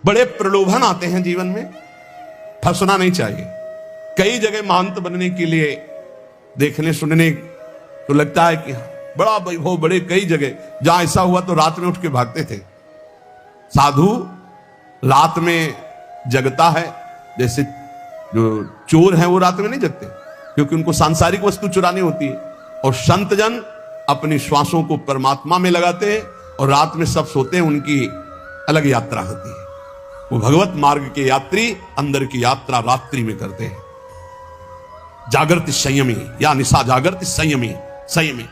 बड़े प्रलोभन आते हैं जीवन में, फंसना नहीं चाहिए। कई जगह महंत बनने के लिए देखने सुनने तो लगता है कि बड़ा वैभव, बड़े कई जगह जहां ऐसा हुआ तो रात में उठ के भागते थे। साधु रात में जगता है, जैसे जो चोर हैं वो रात में नहीं जगते क्योंकि उनको सांसारिक वस्तु चुरानी होती है। और संत जन अपनी श्वासों को परमात्मा में लगाते हैं और रात में सब सोते हैं, उनकी अलग यात्रा होती है। वो भगवत मार्ग के यात्री अंदर की यात्रा रात्रि में करते हैं। जागृति संयमी या निशा जागृति संयमी, संयमी।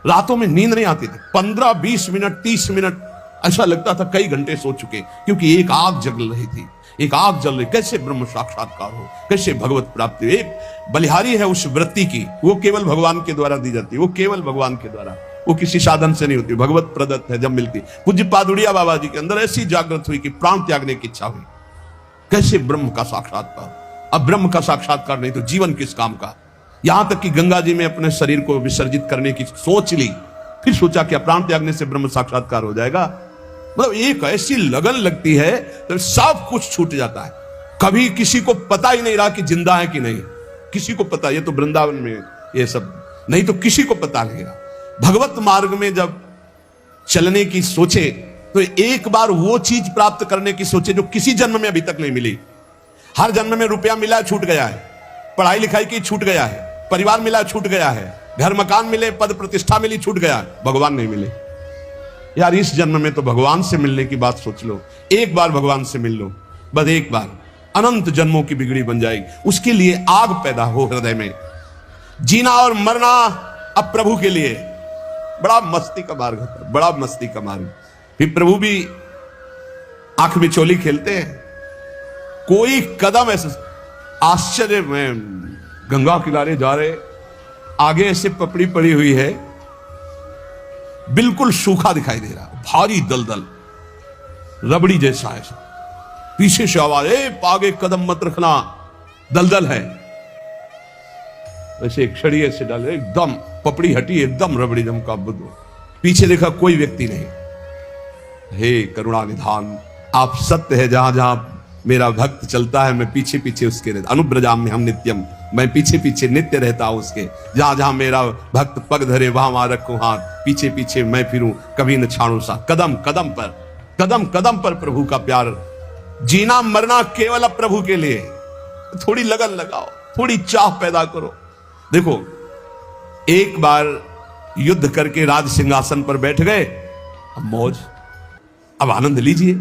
रातों में नींद नहीं आती थी, 15-20 मिनट 30 मिनट ऐसा लगता था कई घंटे सो चुके, क्योंकि एक आग जल रही थी, एक आग जल रही। कैसे ब्रह्म साक्षात्कार हो, कैसे भगवत प्राप्ति हो। एक बलिहारी है उस वृत्ति की, वो केवल भगवान के द्वारा दी जाती है, वो केवल भगवान के द्वारा, वो किसी साधन से नहीं होती, भगवत प्रदत्त है जब मिलती। पूज्य पादुड़िया बाबा जी के अंदर ऐसी जागृत हुई कि प्राण त्यागने की इच्छा हुई। कैसे ब्रह्म का साक्षात्कार, अब ब्रह्म का साक्षात्कार नहीं तो जीवन किस काम का। यहां तक कि गंगा जी में अपने शरीर को विसर्जित करने की सोच ली, फिर सोचा कि प्राण त्यागने से ब्रह्म साक्षात्कार हो जाएगा। मतलब एक ऐसी लगन लगती है तो सब कुछ छूट जाता है। कभी किसी को पता ही नहीं रहा कि जिंदा है कि नहीं, किसी को पता, ये तो वृंदावन में ये सब नहीं तो किसी को पता नहीं रहा। भगवत मार्ग में जब चलने की सोचे तो एक बार वो चीज प्राप्त करने की सोचे जो किसी जन्म में अभी तक नहीं मिली। हर जन्म में रुपया मिला छूट गया है, पढ़ाई लिखाई की छूट गया है, परिवार मिला छूट गया है, घर मकान मिले, पद प्रतिष्ठा मिली छूट गया, भगवान नहीं मिले। यार इस जन्म में तो भगवान से मिलने की बात सोच लो, एक बार भगवान से मिल लो, बस एक बार, अनंत जन्मों की बिगड़ी बन जाएगी। उसके लिए आग पैदा हो हृदय में, जीना और मरना अब प्रभु के लिए। बड़ा मस्ती का मार्ग होता है, बड़ा मस्ती का मार्ग। फिर प्रभु भी आंख में चोली खेलते हैं। कोई कदम ऐसे आश्चर्य में, गंगा किनारे जा रहे, आगे ऐसे पपड़ी पड़ी हुई है, बिल्कुल सूखा दिखाई दे रहा, भारी दलदल, रबड़ी जैसा है। पीछे से आवाज, आगे कदम मत रखना, दलदल है। वैसे एक छड़ी ऐसे डाले, एकदम पपड़ी हटी, एकदम रबड़ी जम का बुद्ध। पीछे देखा कोई व्यक्ति नहीं। हे करुणा निधान, आप सत्य है, जहां जहां मेरा भक्त चलता है मैं पीछे पीछे उसके रहता। अनुब्रजाम में हम नित्यम, मैं पीछे पीछे नित्य रहता हूं उसके। जहां जहां मेरा भक्त पग धरे वहां वहां रखूं हाथ, पीछे पीछे मैं फिरूं, कभी न छाड़ू सा। कदम कदम पर, कदम कदम पर प्रभु का प्यार। जीना मरना केवल अब प्रभु के लिए। थोड़ी लगन लगाओ, थोड़ी चाह पैदा करो। देखो एक बार युद्ध करके राज सिंहासन पर बैठ गए, अब मौज, अब आनंद लीजिए।